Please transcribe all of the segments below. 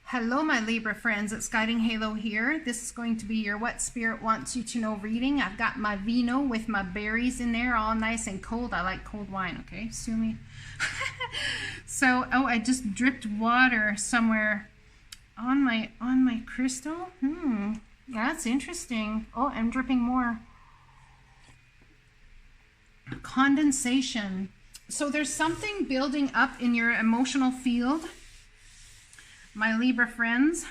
Hello, my Libra friends. It's Guiding Halo here. This is going to be your What Spirit Wants You to Know reading. I've got my vino with my berries in there, all nice and cold. I like cold wine, okay? Sue me. So, oh, I just dripped water somewhere on my crystal. That's interesting. Oh, I'm dripping more. Condensation. So there's something building up in your emotional field, my Libra friends,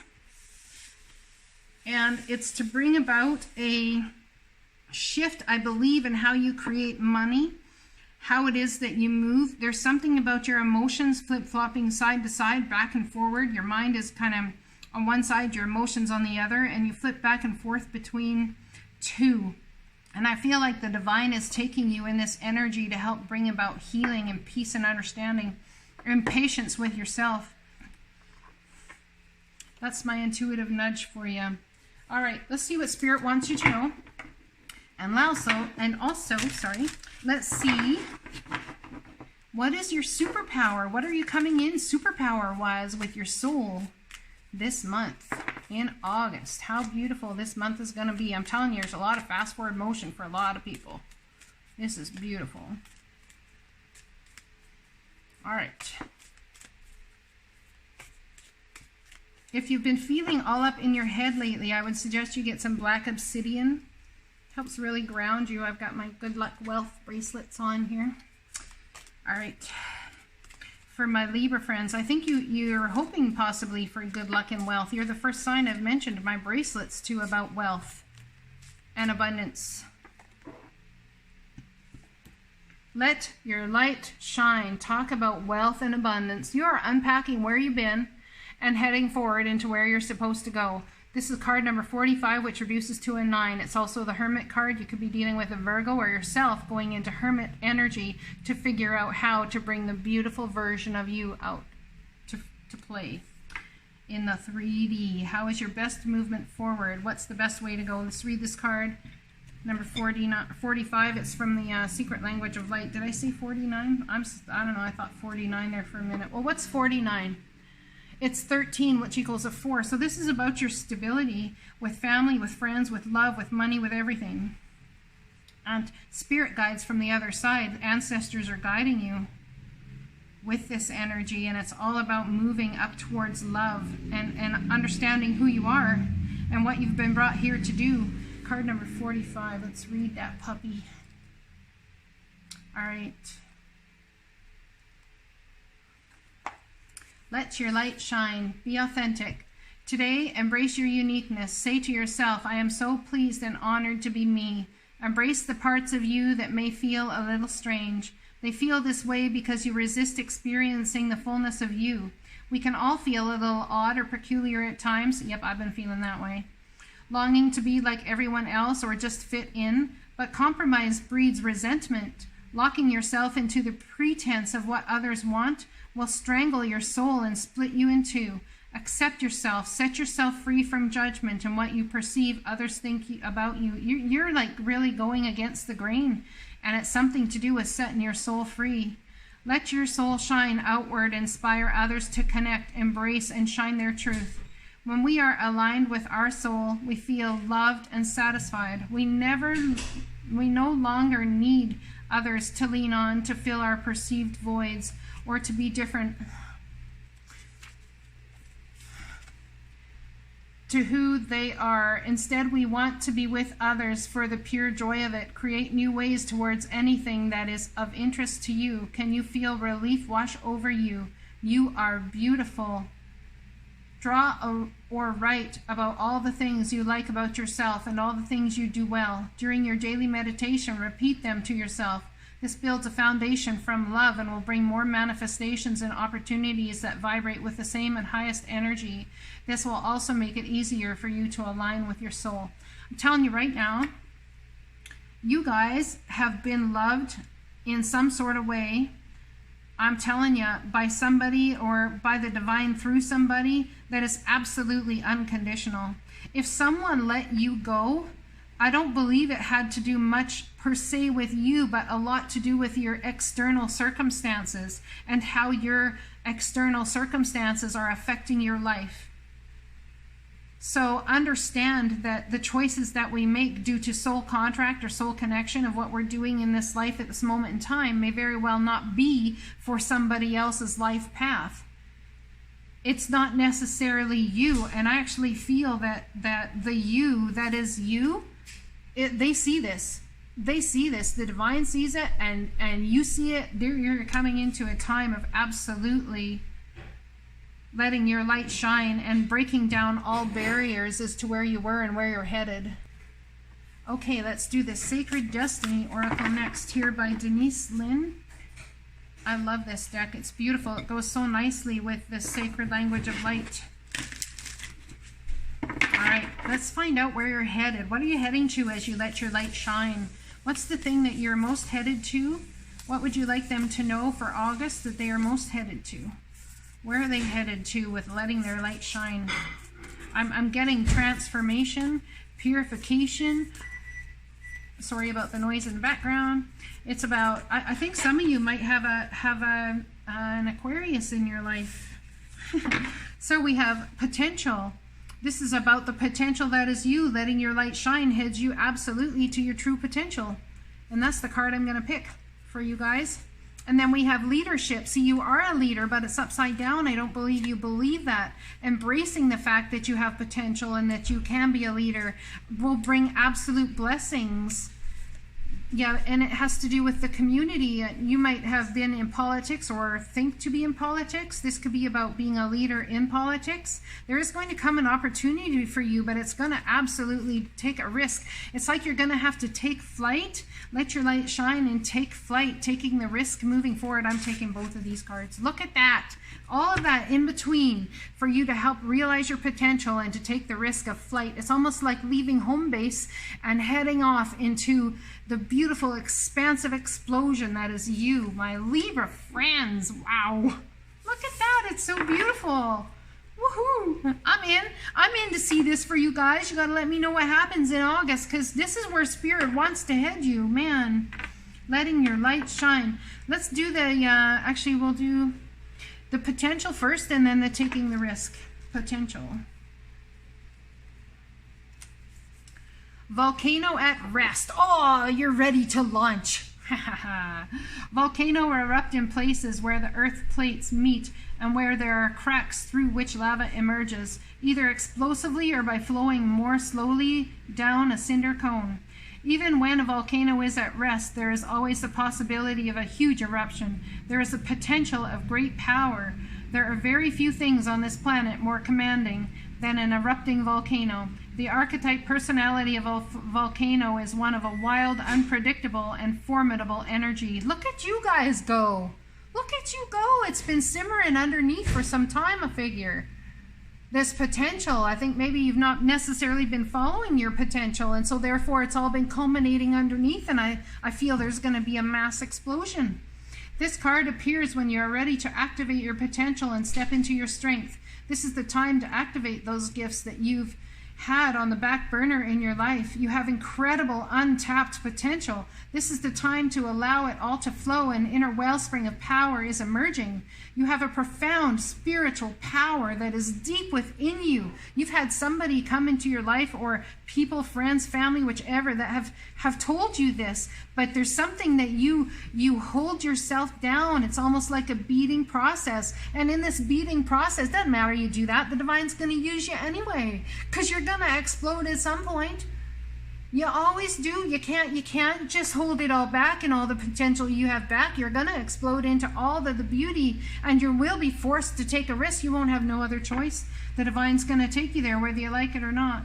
and it's to bring about a shift, I believe, in how you create money, how it is that you move. There's something about your emotions flip-flopping side to side, back and forward. Your mind is kind of on one side, your emotions on the other, and you flip back and forth between two. And I feel like the divine is taking you in this energy to help bring about healing and peace and understanding and patience with yourself. That's my intuitive nudge for you. All right, let's see what Spirit wants you to know. And also, let's see, what is your superpower? What are you coming in superpower-wise with your soul this month in August? How beautiful this month is going to be. I'm telling you, there's a lot of fast-forward motion for a lot of people. This is beautiful. All right. If you've been feeling all up in your head lately, I would suggest you get some black obsidian. Helps really ground you. I've got my good luck wealth bracelets on here. All right. For my Libra friends, I think you're hoping possibly for good luck and wealth. You're the first sign I've mentioned my bracelets to about wealth and abundance. Let your light shine. Talk about wealth and abundance. You are unpacking where you've been and heading forward into where you're supposed to go. This is card number 45, which reduces to a 9. It's also the Hermit card. You could be dealing with a Virgo or yourself going into Hermit energy to figure out how to bring the beautiful version of you out to play in the 3D. How is your best movement forward? What's the best way to go? Let's read this card. Number 45, it's from the Secret Language of Light. Did I say 49? I don't know, I thought 49 there for a minute. Well, what's 49? It's 13, which equals a 4. So this is about your stability with family, with friends, with love, with money, with everything. And spirit guides from the other side, ancestors are guiding you with this energy, and it's all about moving up towards love and understanding who you are and what you've been brought here to do. Card number 45, let's read that puppy. All right. Let your light shine. Be authentic. Today, embrace your uniqueness. Say to yourself, I am so pleased and honored to be me. Embrace the parts of you that may feel a little strange. They feel this way because you resist experiencing the fullness of you. We can all feel a little odd or peculiar at times. Yep, I've been feeling that way. Longing to be like everyone else or just fit in. But compromise breeds resentment. Locking yourself into the pretense of what others want will strangle your soul and split you in two. Accept yourself. Set yourself free from judgment and what you perceive others think about you. You're like really going against the grain, and it's something to do with setting your soul free. Let your soul shine outward, inspire others to connect, embrace, and shine their truth. When we are aligned with our soul, we feel loved and satisfied. We no longer need others to lean on to fill our perceived voids or to be different to who they are. Instead, we want to be with others for the pure joy of it. Create new ways towards anything that is of interest to you. Can you feel relief wash over you? You are beautiful. Draw or write about all the things you like about yourself and all the things you do well. During your daily meditation, repeat them to yourself. This builds a foundation from love and will bring more manifestations and opportunities that vibrate with the same and highest energy. This will also make it easier for you to align with your soul. I'm telling you right now, You guys have been loved in some sort of way. I'm telling you, by somebody or by the divine through somebody that is absolutely unconditional. If someone let you go, I don't believe it had to do much per se with you, but a lot to do with your external circumstances and how your external circumstances are affecting your life. So understand that the choices that we make due to soul contract or soul connection of what we're doing in this life at this moment in time may very well not be for somebody else's life path. It's not necessarily you. And I actually feel that the you that is you, they see this. They see this. The divine sees it, and you see it. You're coming into a time of absolutely letting your light shine and breaking down all barriers as to where you were and where you're headed. Okay, let's do the Sacred Destiny Oracle next here by Denise Lynn. I love this deck. It's beautiful. It goes so nicely with the sacred language of light. All right, let's find out where you're headed. What are you heading to as you let your light shine? What's the thing that you're most headed to? What would you like them to know for August that they are most headed to? Where are they headed to with letting their light shine? I'm getting transformation, purification. Sorry about the noise in the background. It's about, I think some of you might have an Aquarius in your life. So we have potential. This is about the potential that is you. Letting your light shine heads you absolutely to your true potential. And that's the card I'm going to pick for you guys. And then we have leadership. See, you are a leader, but it's upside down. I don't believe you believe that. Embracing the fact that you have potential and that you can be a leader will bring absolute blessings. Yeah, and it has to do with the community. You might have been in politics or think to be in politics. This could be about being a leader in politics. There is going to come an opportunity for you, but it's going to absolutely take a risk. It's like you're going to have to take flight, let your light shine, and take flight, taking the risk moving forward. I'm taking both of these cards. Look at that. All of that in between for you to help realize your potential and to take the risk of flight. It's almost like leaving home base and heading off into the beautiful, expansive explosion that is you, my Libra friends. Wow. Look at that. It's so beautiful. Woohoo. I'm in to see this for you guys. You got to let me know what happens in August, because this is where Spirit wants to head you. Man, letting your light shine. Let's do the, actually we'll do the potential first and then the taking the risk. Potential. Volcano at rest. Oh, you're ready to launch. Volcano erupt in places where the earth plates meet and where there are cracks through which lava emerges, either explosively or by flowing more slowly down a cinder cone. Even when a volcano is at rest, there is always the possibility of a huge eruption. There is a potential of great power. There are very few things on this planet more commanding than an erupting volcano. The archetype personality of a volcano is one of a wild, unpredictable, and formidable energy. Look at you guys go. Look at you go. It's been simmering underneath for some time, I figure. This potential, I think maybe you've not necessarily been following your potential, and so therefore it's all been culminating underneath, and I feel there's going to be a mass explosion. This card appears when you're ready to activate your potential and step into your strength. This is the time to activate those gifts that you've had on the back burner in your life. You have incredible untapped potential. This is the time to allow it all to flow. An inner wellspring of power is emerging. You have a profound spiritual power that is deep within you. You've had somebody come into your life, or people, friends, family, whichever, that have told you this, but there's something that you hold yourself down. It's almost like a beating process. And in this beating process, doesn't matter you do that, the divine's going to use you anyway, because you're going to explode at some point. You always do. You can't just hold it all back and all the potential you have back. You're going to explode into all the beauty, and you will be forced to take a risk. You won't have no other choice. The divine's going to take you there whether you like it or not.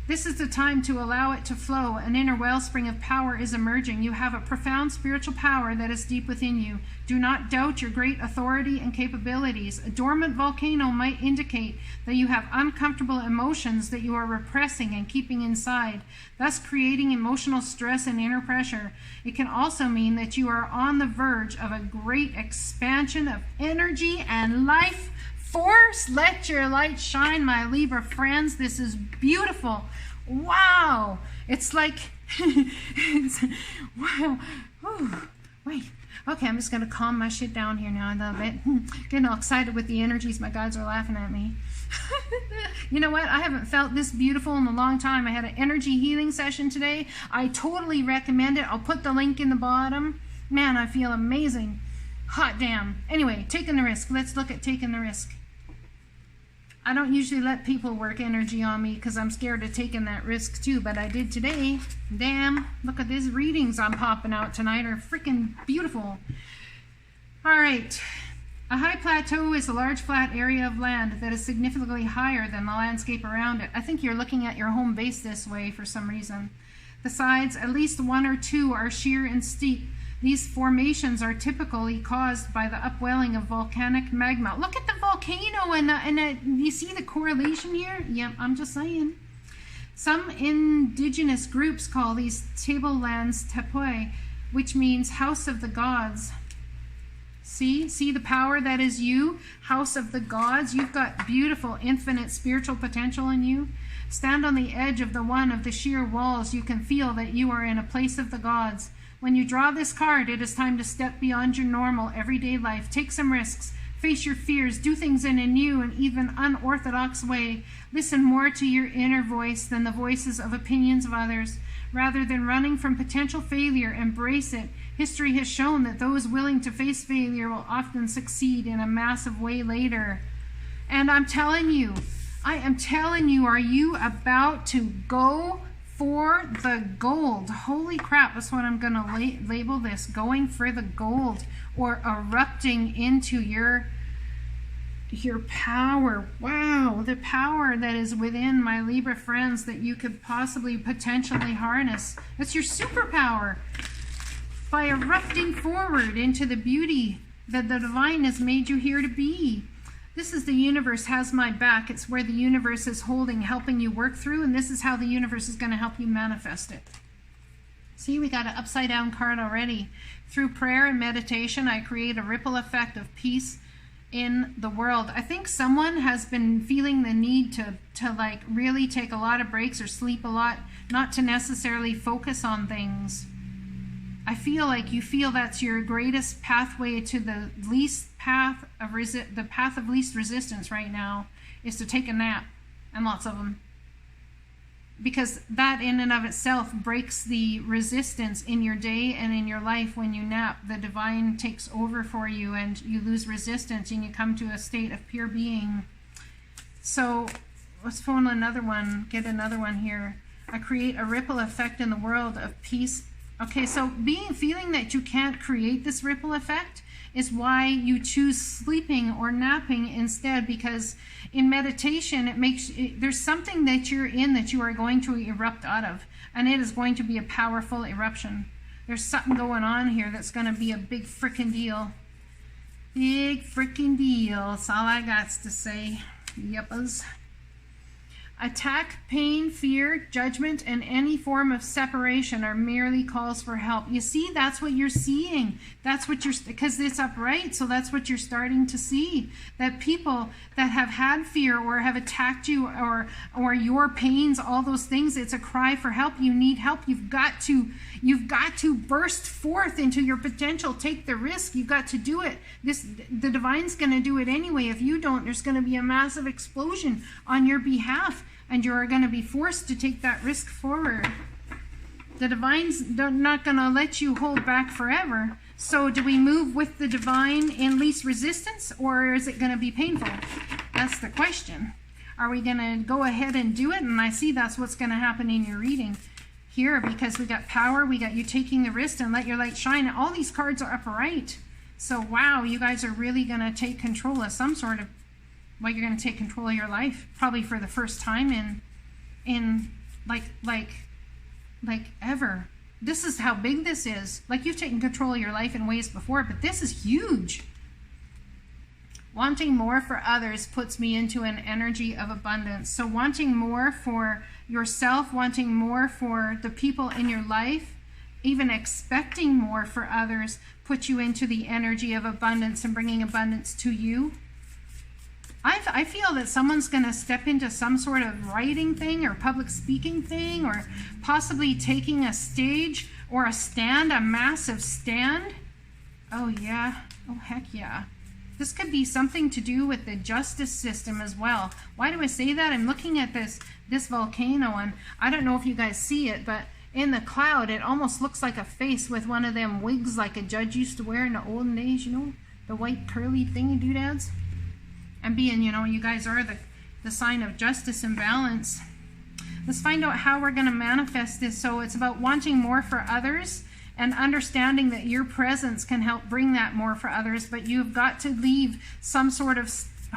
This is the time to allow it to flow. An inner wellspring of power is emerging. You have a profound spiritual power that is deep within you. Do not doubt your great authority and capabilities. A dormant volcano might indicate that you have uncomfortable emotions that you are repressing and keeping inside, thus creating emotional stress and inner pressure. It can also mean that you are on the verge of a great expansion of energy and life force. Let your light shine, my Libra friends. This is beautiful. Wow. It's like, wow. Ooh, wait. Okay, I'm just going to calm my shit down here now a little bit. Getting all excited with the energies. My guides are laughing at me. You know what? I haven't felt this beautiful in a long time. I had an energy healing session today. I totally recommend it. I'll put the link in the bottom. Man, I feel amazing. Hot damn. Anyway, taking the risk. Let's look at taking the risk. I don't usually let people work energy on me because I'm scared of taking that risk too, but I did today. Damn, look at these readings I'm popping out tonight are freaking beautiful. All right. A high plateau is a large flat area of land that is significantly higher than the landscape around it. I think you're looking at your home base this way for some reason. The sides, at least one or two, are sheer and steep. These formations are typically caused by the upwelling of volcanic magma. Look at the volcano, and you see the correlation here? Yep, I'm just saying. Some indigenous groups call these tablelands Tapoi, which means house of the gods. See the power that is you, house of the gods. You've got beautiful, infinite spiritual potential in you. Stand on the edge of the sheer walls. You can feel that you are in a place of the gods. When you draw this card, it is time to step beyond your normal everyday life. Take some risks. Face your fears. Do things in a new and even unorthodox way. Listen more to your inner voice than the voices of opinions of others. Rather than running from potential failure, embrace it. History has shown that those willing to face failure will often succeed in a massive way later. And I'm telling you, are you about to go for the gold? Holy crap, that's what I'm going to label this. Going for the gold, or erupting into your power. Wow, the power that is within my Libra friends that you could possibly potentially harness. That's your superpower. By erupting forward into the beauty that the divine has made you here to be. This is the universe has my back. It's where the universe is holding, helping you work through, and this is how the universe is going to help you manifest it. See, we got an upside down card already. Through prayer and meditation, I create a ripple effect of peace in the world. I think someone has been feeling the need to like really take a lot of breaks or sleep a lot, not to necessarily focus on things. I feel like you feel that's your greatest pathway to the path of least resistance right now is to take a nap, and lots of them. Because that in and of itself breaks the resistance in your day and in your life. When you nap, the divine takes over for you and you lose resistance and you come to a state of pure being. So let's phone another one, get another one here. I create a ripple effect in the world of peace. Okay, so feeling that you can't create this ripple effect is why you choose sleeping or napping instead, because in meditation there's something that you're in that you are going to erupt out of, and it is going to be a powerful eruption. There's something going on here that's going to be a big frickin' deal. Big frickin' deal. That's all I got to say. Yuppers. Attack, pain, fear, judgment, and any form of separation are merely calls for help. You see, that's what you're seeing. That's what because it's upright, so that's what you're starting to see. That people that have had fear or have attacked you or your pains, all those things, it's a cry for help. You need help. You've got to burst forth into your potential. Take the risk. You've got to do it. The divine's going to do it anyway. If you don't, there's going to be a massive explosion on your behalf. And you're going to be forced to take that risk forward. The divine's not going to let you hold back forever. So do we move with the divine in least resistance, or is it going to be painful? That's the question. Are we going to go ahead and do it? And I see that's what's going to happen in your reading here, because we got power, we got you taking the risk and let your light shine. All these cards are upright. So wow, you guys are really going to take control of some sort of, well, you're going to take control of your life, probably for the first time in like ever. This is how big this is. Like, you've taken control of your life in ways before, but this is huge. Wanting more for others puts me into an energy of abundance. So wanting more for yourself, wanting more for the people in your life, even expecting more for others, puts you into the energy of abundance and bringing abundance to you. I feel that someone's going to step into some sort of writing thing or public speaking thing, or possibly taking a stage or a stand, a massive stand. Oh yeah. Oh heck yeah. This could be something to do with the justice system as well. Why do I say that? I'm looking at this volcano, and I don't know if you guys see it, but in the cloud it almost looks like a face with one of them wigs like a judge used to wear in the olden days, you know, the white curly thingy doodads. And being, you know, you guys are the sign of justice and balance. Let's find out how we're going to manifest this. So it's about wanting more for others and understanding that your presence can help bring that more for others, but you've got to leave some sort of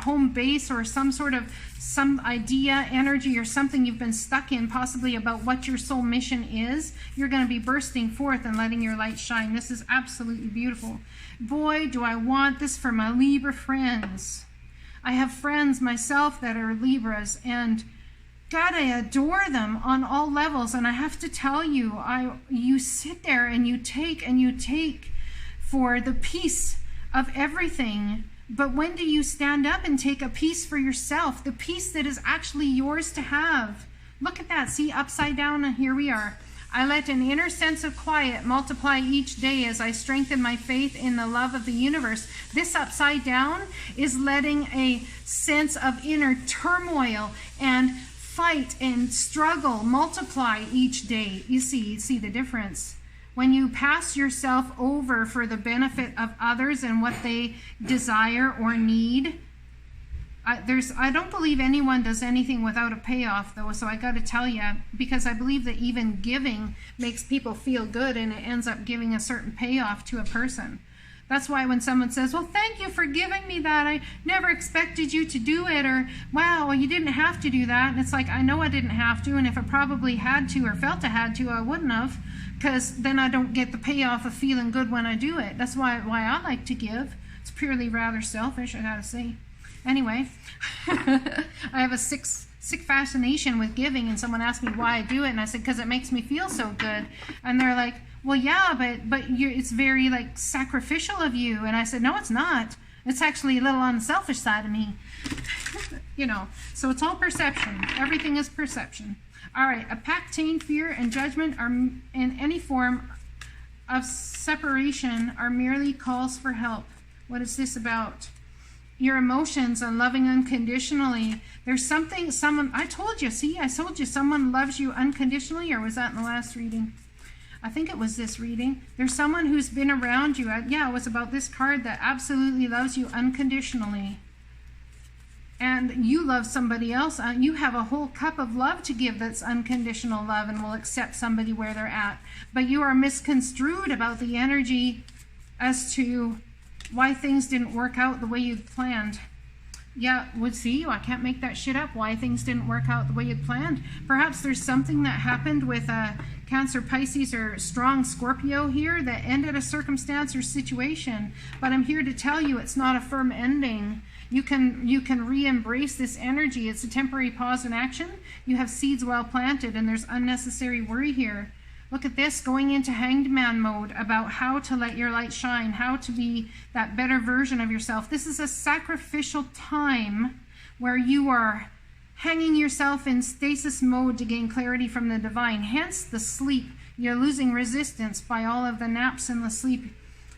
home base or some idea, energy, or something you've been stuck in, possibly about what your soul mission is. You're going to be bursting forth and letting your light shine. This is absolutely beautiful. Boy, do I want this for my Libra friends. I have friends myself that are Libras, and God, I adore them on all levels. And I have to tell you, you sit there and you take for the peace of everything. But when do you stand up and take a piece for yourself? The peace that is actually yours to have. Look at that. See, upside down, and here we are. I let an inner sense of quiet multiply each day as I strengthen my faith in the love of the universe. This upside down is letting a sense of inner turmoil and fight and struggle multiply each day. You see the difference. When you pass yourself over for the benefit of others and what they desire or need, I don't believe anyone does anything without a payoff, though, so I got to tell you, because I believe that even giving makes people feel good, and it ends up giving a certain payoff to a person. That's why when someone says, well, thank you for giving me that, I never expected you to do it, or wow, well, you didn't have to do that, and it's like, I know I didn't have to, and if I probably had to or felt I had to, I wouldn't have, because then I don't get the payoff of feeling good when I do it. That's why I like to give. It's purely rather selfish, I gotta say. Anyway, I have a sick fascination with giving, and someone asked me why I do it, and I said, because it makes me feel so good. And they're like, well, yeah, but it's very like sacrificial of you. And I said, no, it's not. It's actually a little on the selfish side of me. You know, so it's all perception. Everything is perception. All right, a pactane, fear, and judgment are in any form of separation are merely calls for help. What is this about? Your emotions and loving unconditionally. There's someone, I told you someone loves you unconditionally, or was that in the last reading? I think it was this reading. There's someone who's been around you. Yeah, it was about this card that absolutely loves you unconditionally. And you love somebody else. You have a whole cup of love to give that's unconditional love and will accept somebody where they're at. But you are misconstrued about the energy as to why things didn't work out the way you'd planned. Yeah, see, I can't make that shit up, why things didn't work out the way you'd planned. Perhaps there's something that happened with a Cancer, Pisces, or strong Scorpio here that ended a circumstance or situation. But I'm here to tell you it's not a firm ending. You can re-embrace this energy. It's a temporary pause in action. You have seeds well planted, and there's unnecessary worry here. Look at this, going into hanged man mode about how to let your light shine, how to be that better version of yourself. This is a sacrificial time where you are hanging yourself in stasis mode to gain clarity from the divine. Hence the sleep. You're losing resistance by all of the naps and the sleep.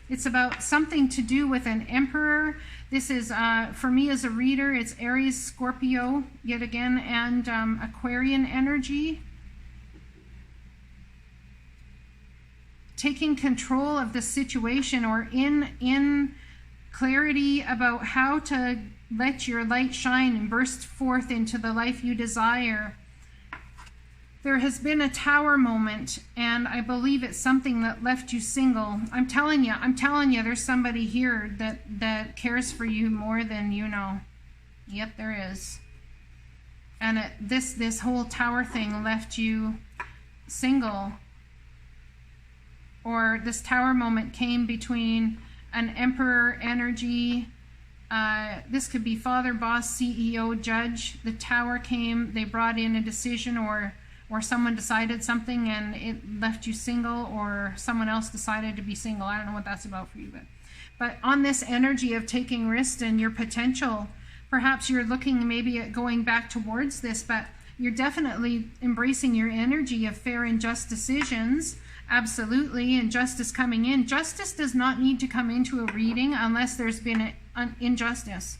It's about something to do with an emperor. This is, for me as a reader, it's Aries, Scorpio, yet again, and Aquarian energy. Taking control of the situation, or in clarity about how to let your light shine and burst forth into the life you desire. There has been a tower moment, and I believe it's something that left you single. I'm telling you, there's somebody here that cares for you more than you know. Yep, there is. And this whole tower thing left you single. Or this tower moment came between an emperor energy. This could be father, boss, CEO, judge. The tower came, they brought in a decision, or someone decided something and it left you single, or someone else decided to be single. I don't know what that's about for you, but on this energy of taking risks and your potential, perhaps you're looking maybe at going back towards this, but you're definitely embracing your energy of fair and just decisions. Absolutely, and justice coming in. Justice does not need to come into a reading unless there's been an injustice.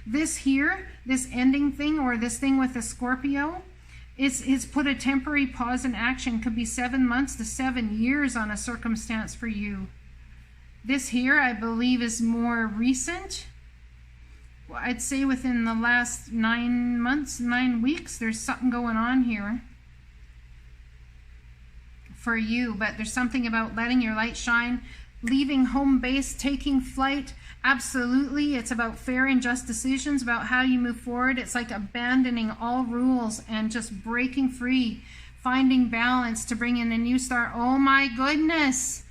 This here, this ending thing, or this thing with the Scorpio, it's put a temporary pause in action. Could be 7 months to 7 years on a circumstance for you. This here, I believe, is more recent. I'd say within the last 9 months, 9 weeks, there's something going on here for you. But there's something about letting your light shine, leaving home base, taking flight. Absolutely, it's about fair and just decisions, about how you move forward. It's like abandoning all rules and just breaking free, finding balance to bring in a new start. Oh my goodness,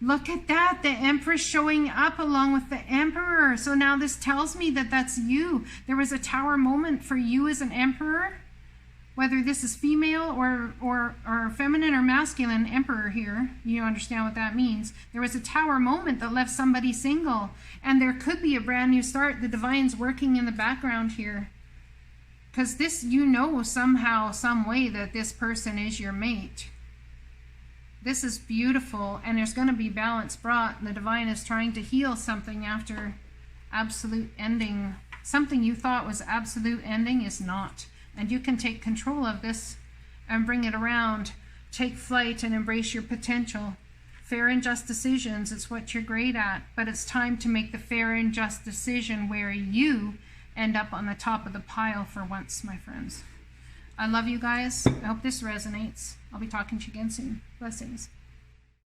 look at that, the Empress showing up along with the Emperor. So now this tells me that that's you. There was a tower moment for you as an Emperor, whether this is female or feminine or masculine Emperor here. You understand what that means. There was a tower moment that left somebody single, and there could be a brand new start. The Divine's working in the background here, because this, you know, somehow, some way that this person is your mate. This is beautiful, and there's going to be balance brought. The Divine is trying to heal something after absolute ending. Something you thought was absolute ending is not. And you can take control of this and bring it around. Take flight and embrace your potential. Fair and just decisions, it's what you're great at. But it's time to make the fair and just decision where you end up on the top of the pile for once, my friends. I love you guys. I hope this resonates. I'll be talking to you again soon. Blessings.